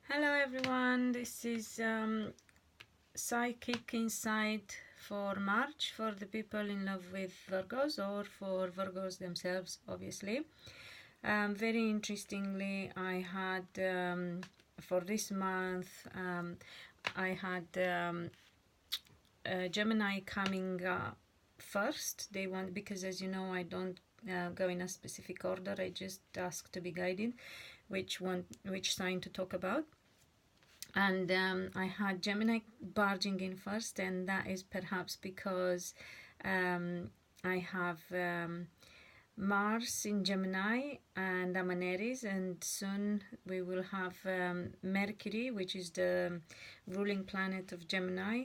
Hello everyone, this is Psychic Insight for March for the people in love with Virgos or for Virgos themselves, obviously. Very interestingly, I had for this month, I had Gemini coming first. They want, because as you know, I don't go in a specific order. I just ask to be guided which sign to talk about. And I had Gemini barging in first, and that is perhaps because I have Mars in Gemini and I'm an Aries, and soon we will have Mercury, which is the ruling planet of Gemini,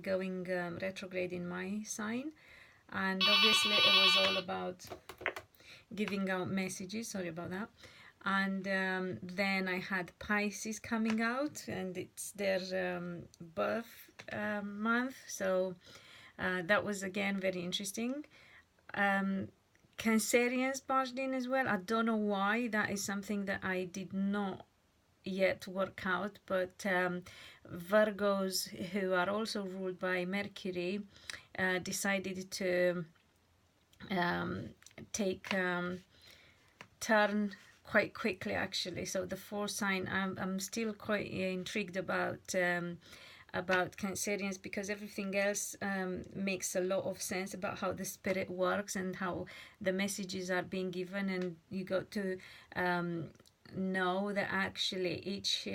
going retrograde in my sign. And obviously it was all about giving out messages, sorry about that. And then I had Pisces coming out, and it's their birth month, so that was again very interesting. Cancerians barged in as well. I don't know why. That is something that I did not yet work out, but Virgos, who are also ruled by Mercury, decided to take turn quite quickly, actually. So the fourth sign, I'm still quite intrigued about Cancerians, because everything else makes a lot of sense about how the spirit works and how the messages are being given, and you got to know that actually each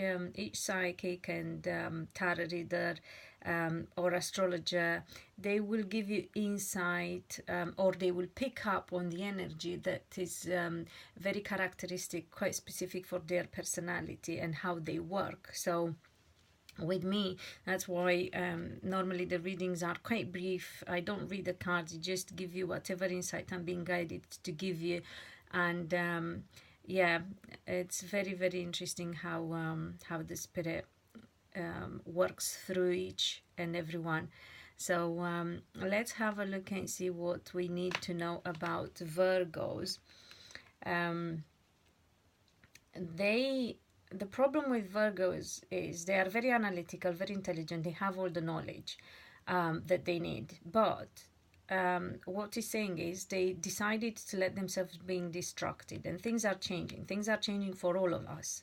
psychic and tarot reader or astrologer, they will give you insight, or they will pick up on the energy that is very characteristic, quite specific for their personality and how they work. So with me, that's why normally the readings are quite brief. I don't read the cards, I just give you whatever insight I'm being guided to give you. And yeah, it's very, very interesting how the spirit works through each and every one. So let's have a look and see what we need to know about Virgos. The problem with Virgos is they are very analytical, very intelligent. They have all the knowledge that they need. But what he's saying is they decided to let themselves being distracted, and things are changing. Things are changing for all of us.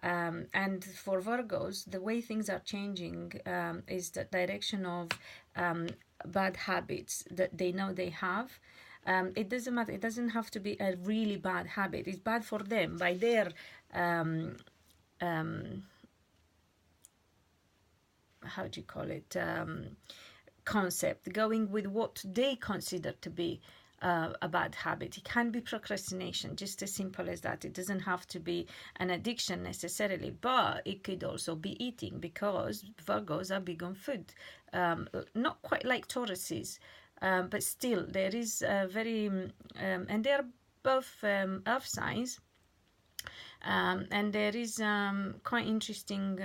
And for Virgos, the way things are changing is the direction of bad habits that they know they have. It doesn't matter. It doesn't have to be a really bad habit. It's bad for them by their how do you call it, concept, going with what they consider to be a bad habit. It can be procrastination, just as simple as that. It doesn't have to be an addiction necessarily, but it could also be eating, because Virgos are big on food, not quite like Tauruses, but still there is a very and they're both earth signs, and there is quite interesting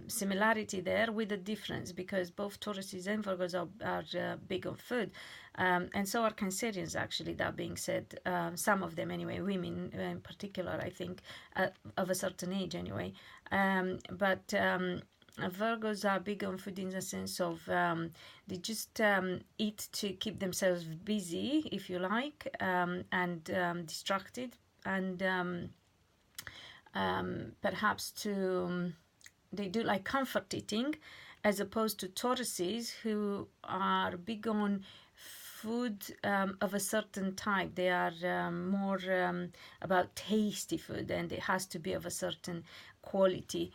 similarity there with a difference, because both Tauruses and Virgos are big on food, and so are Cancerians, actually. That being said, some of them anyway, women in particular, I think, of a certain age anyway, but Virgos are big on food in the sense of they just eat to keep themselves busy, if you like, and distracted, and perhaps they do like comfort eating, as opposed to Tauruses, who are big on food of a certain type. They are more about tasty food, and it has to be of a certain quality.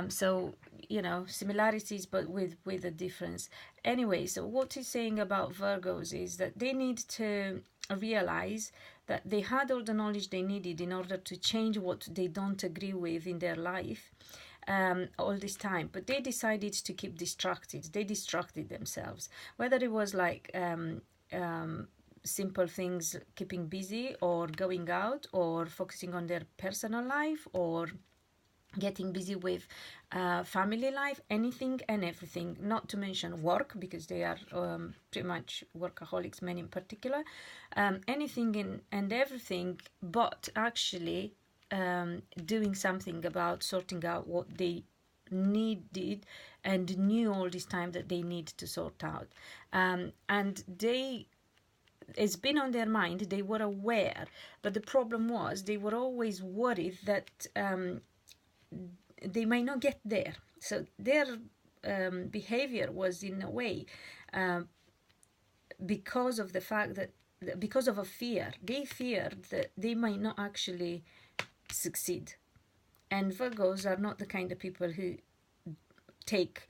So, you know, similarities, but with a difference. Anyway, so what he's saying about Virgos is that they need to realize that they had all the knowledge they needed in order to change what they don't agree with in their life all this time, but they decided to keep distracted. They distracted themselves, whether it was like simple things, keeping busy, or going out, or focusing on their personal life, or getting busy with family life, anything and everything, not to mention work, because they are pretty much workaholics, men in particular, anything and everything, but actually doing something about sorting out what they needed and knew all this time that they need to sort out. And it's been on their mind, they were aware, but the problem was they were always worried that they might not get there. So their behavior was in a way because of the fact that, because of a fear, they feared that they might not actually succeed. And Virgos are not the kind of people who take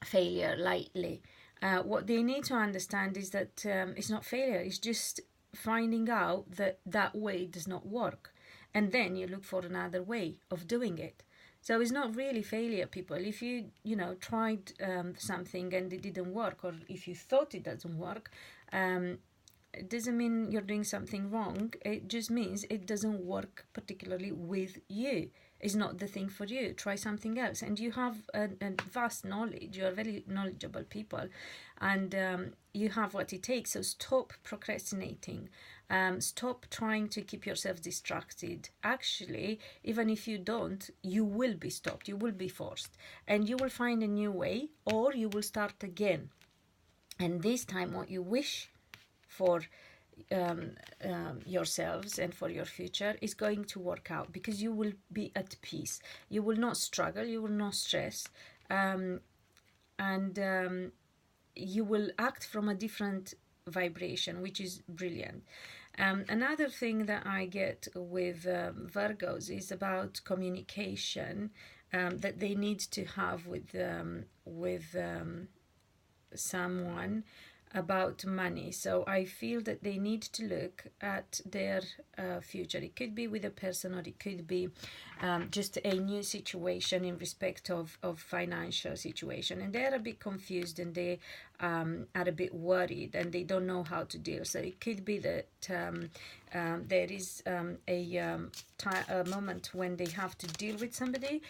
failure lightly. What they need to understand is that it's not failure, it's just finding out that that way does not work. And then you look for another way of doing it. So it's not really failure, people. If you tried something and it didn't work, or if you thought it doesn't work, it doesn't mean you're doing something wrong. It just means it doesn't work particularly with you. It's not the thing for you. Try something else. And you have a vast knowledge. You are very knowledgeable people, and you have what it takes. So stop procrastinating. Stop trying to keep yourself distracted. Actually, even if you don't, you will be stopped. You will be forced, and you will find a new way, or you will start again. And this time, what you wish for yourselves and for your future is going to work out, because you will be at peace. You will not struggle. You will not stress, and you will act from a different vibration, which is brilliant. Another thing that I get with Virgos is about communication that they need to have with someone about money. So I feel that they need to look at their future. It could be with a person, or it could be just a new situation in respect of financial situation, and they're a bit confused, and they are a bit worried, and they don't know how to deal. So it could be that there is a moment when they have to deal with somebody,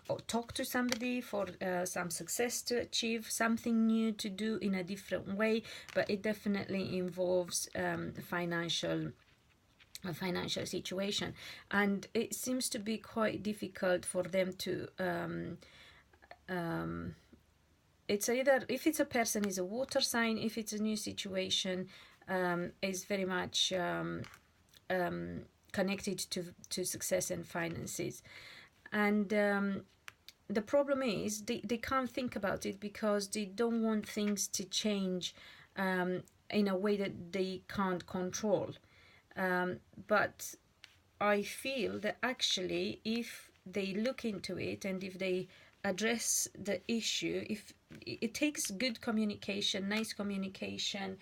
or talk to somebody for some success to achieve, something new to do in a different way, but it definitely involves a financial situation, and it seems to be quite difficult for them to it's either, if it's a person, is a water sign. If it's a new situation, is very much connected to success and finances. And the problem is they can't think about it, because they don't want things to change in a way that they can't control. But I feel that actually, if they look into it and if they address the issue, if it takes good communication, nice communication,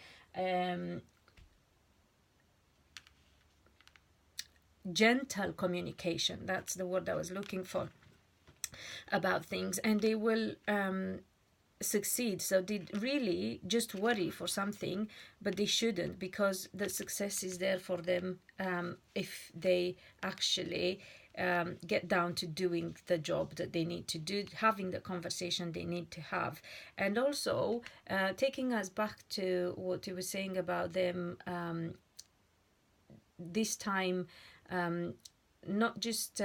gentle communication, that's the word I was looking for, about things, and they will succeed. So they really just worry for something, but they shouldn't, because the success is there for them if they actually get down to doing the job that they need to do, having the conversation they need to have. And also taking us back to what you were saying about them this time, not just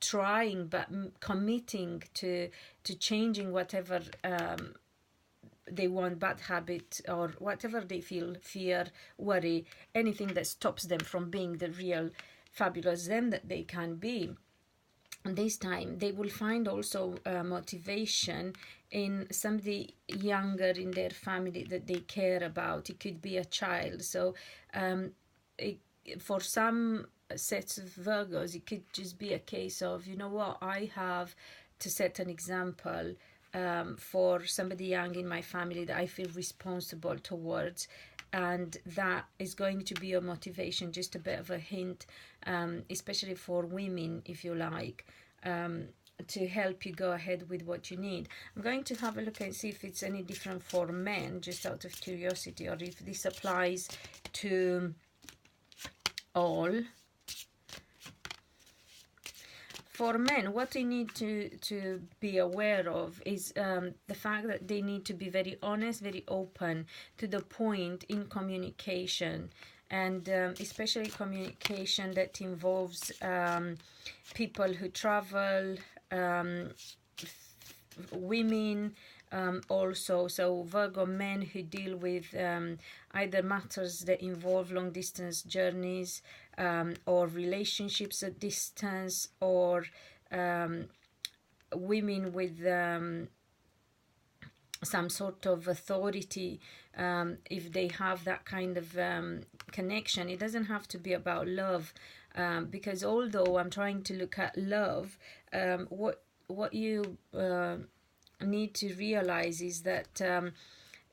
trying, but committing to changing whatever they want, bad habit, or whatever they feel, fear, worry, anything that stops them from being the real fabulous them that they can be. And this time they will find also motivation in somebody younger in their family that they care about. It could be a child. So for some sets of Virgos, it could just be a case of, you know what, I have to set an example for somebody young in my family that I feel responsible towards, and that is going to be a motivation, just a bit of a hint, especially for women, if you like, to help you go ahead with what you need. I'm going to have a look and see if it's any different for men, just out of curiosity, or if this applies to all. For men, what they need to be aware of is the fact that they need to be very honest, very open, to the point in communication. and especially communication that involves people who travel, women, also, so Virgo men who deal with either matters that involve long distance journeys, or relationships at distance, or women with some sort of authority, if they have that kind of connection. It doesn't have to be about love, because although I'm trying to look at love, what you need to realize is that,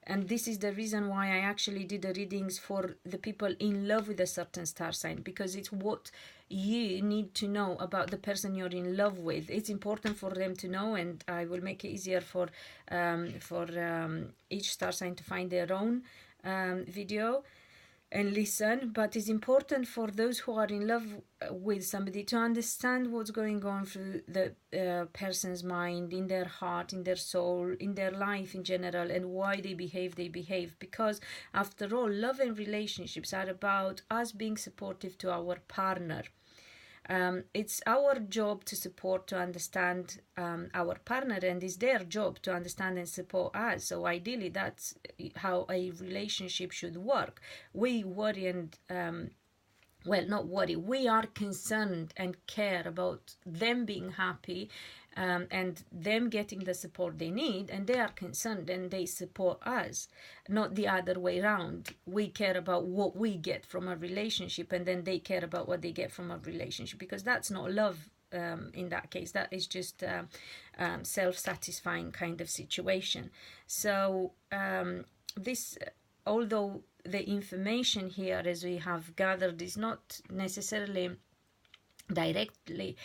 and this is the reason why I actually did the readings for the people in love with a certain star sign, because it's what you need to know about the person you're in love with. It's important for them to know, and I will make it easier for each star sign to find their own video and listen. But it's important for those who are in love with somebody to understand what's going on through the person's mind, in their heart, in their soul, in their life in general, and why they behave. Because after all, love and relationships are about us being supportive to our partner. It's our job to support, to understand our partner, and it's their job to understand and support us. So ideally, that's how a relationship should work. We worry and well, not worry, we are concerned and care about them being happy, and them getting the support they need, and they are concerned and they support us, not the other way around. We care about what we get from a relationship, and then they care about what they get from a relationship, because that's not love. In that case, that is just self-satisfying kind of situation. So this, although the information here, as we have gathered, is not necessarily directly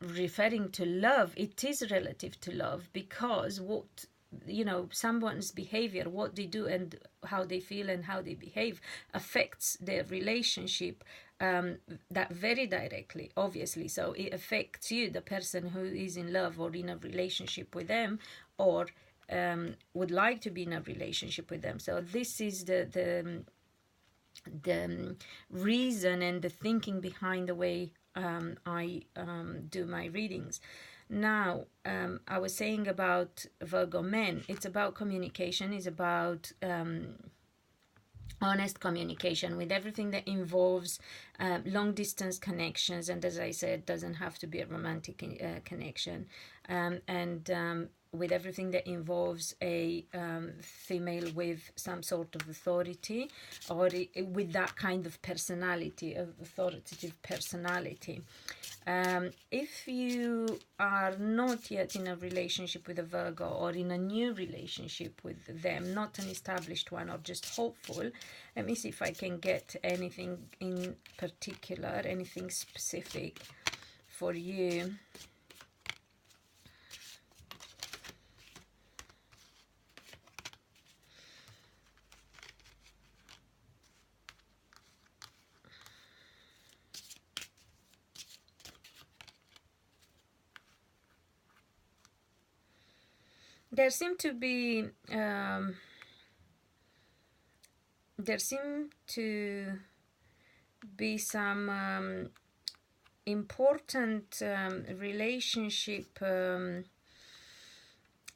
referring to love, it is relative to love, because what, you know, someone's behavior, what they do and how they feel and how they behave affects their relationship, that very directly, obviously. So it affects you, the person who is in love or in a relationship with them, or would like to be in a relationship with them. So this is the reason and the thinking behind the way I do my readings. Now, I was saying about Virgo men, it's about communication, it's about honest communication with everything that involves long distance connections, and as I said, doesn't have to be a romantic connection, and with everything that involves a female with some sort of authority, or with that kind of personality, of authoritative personality. If you are not yet in a relationship with a Virgo, or in a new relationship with them, not an established one, or just hopeful, let me see if I can get anything in particular, anything specific for you. There seem to be some important relationship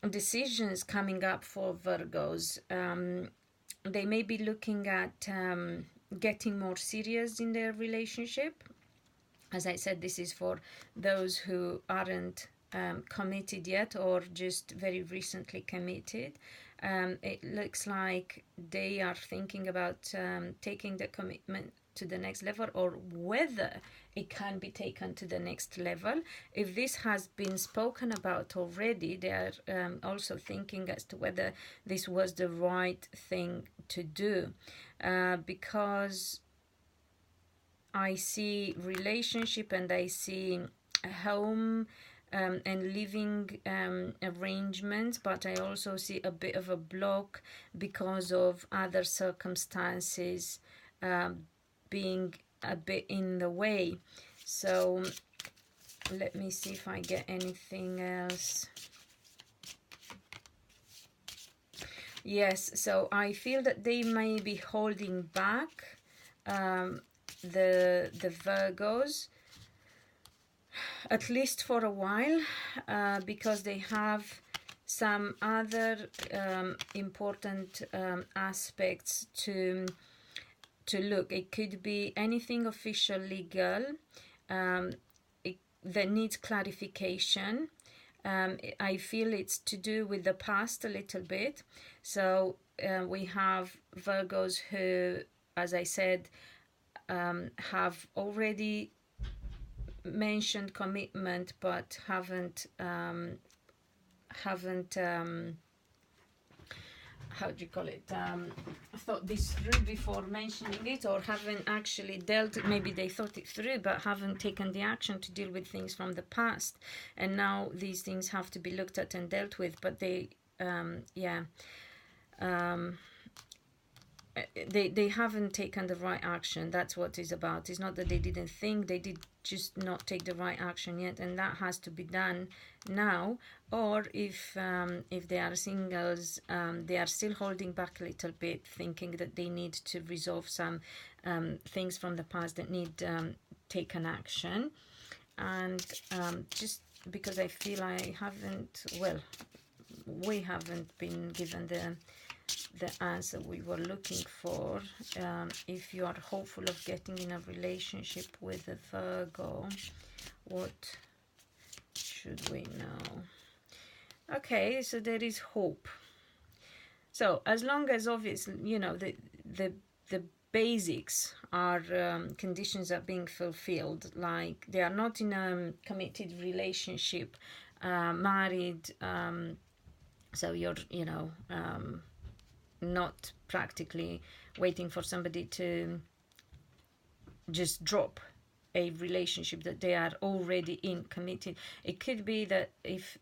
decisions coming up for Virgos. They may be looking at getting more serious in their relationship. As I said, this is for those who aren't committed yet, or just very recently committed. It looks like they are thinking about taking the commitment to the next level, or whether it can be taken to the next level. If this has been spoken about already, they are also thinking as to whether this was the right thing to do, because I see relationship, and I see home and living arrangements, but I also see a bit of a block because of other circumstances being a bit in the way. So let me see if I get anything else. Yes, so I feel that they may be holding back the Virgos, at least for a while, because they have some other important aspects to look. It could be anything official, legal, that needs clarification. I feel it's to do with the past a little bit. So we have Virgos who, as I said, have already mentioned commitment but haven't how do you call it, thought this through before mentioning it, or haven't actually dealt, maybe they thought it through but haven't taken the action to deal with things from the past, and now these things have to be looked at and dealt with, but they they haven't taken the right action. That's what it's about. It's not that they didn't think, they did just not take the right action yet, and that has to be done now. Or if they are singles, they are still holding back a little bit, thinking that they need to resolve some things from the past that need taken action. And just because I feel we haven't been given the answer we were looking for. If you are hopeful of getting in a relationship with a Virgo, what should we know? Okay, so there is hope. So as long as, obviously, you know, the basics are conditions are being fulfilled, like they are not in a committed relationship, married, so you're, you know, not practically waiting for somebody to just drop a relationship that they are already in, committed. It could be that if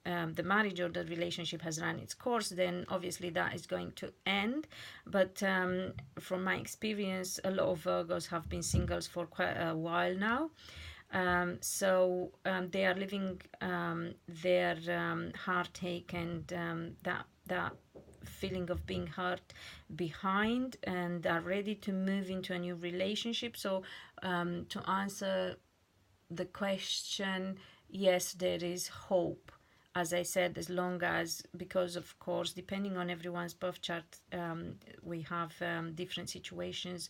the marriage or the relationship has run its course, then obviously that is going to end. But from my experience, a lot of Virgos have been singles for quite a while now. So they are living their heartache and that feeling of being hurt behind, and are ready to move into a new relationship. So to answer the question, yes, there is hope. As I said, as long as, because of course, depending on everyone's birth chart, we have different situations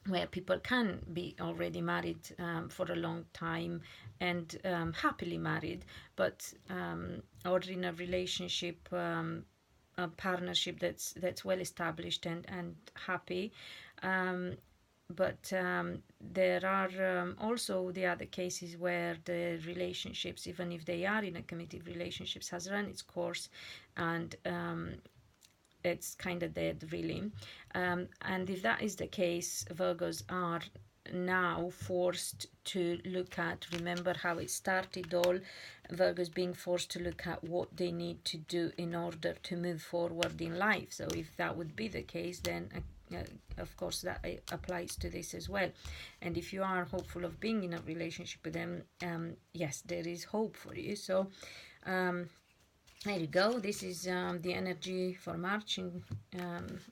where people can be already married for a long time and happily married, but or in a relationship, a partnership that's well established and happy. But there are also the other cases where the relationships, even if they are in a committed relationships, has run its course and it's kind of dead, really. And if that is the case, Virgos are now forced to look at, remember how it started all, Virgos being forced to look at what they need to do in order to move forward in life. So if that would be the case, then of course that applies to this as well. And if you are hopeful of being in a relationship with them, yes, there is hope for you. So there you go. This is the energy for March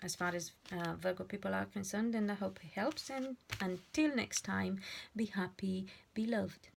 as far as Virgo people are concerned, and I hope it helps. And until next time, be happy, be loved.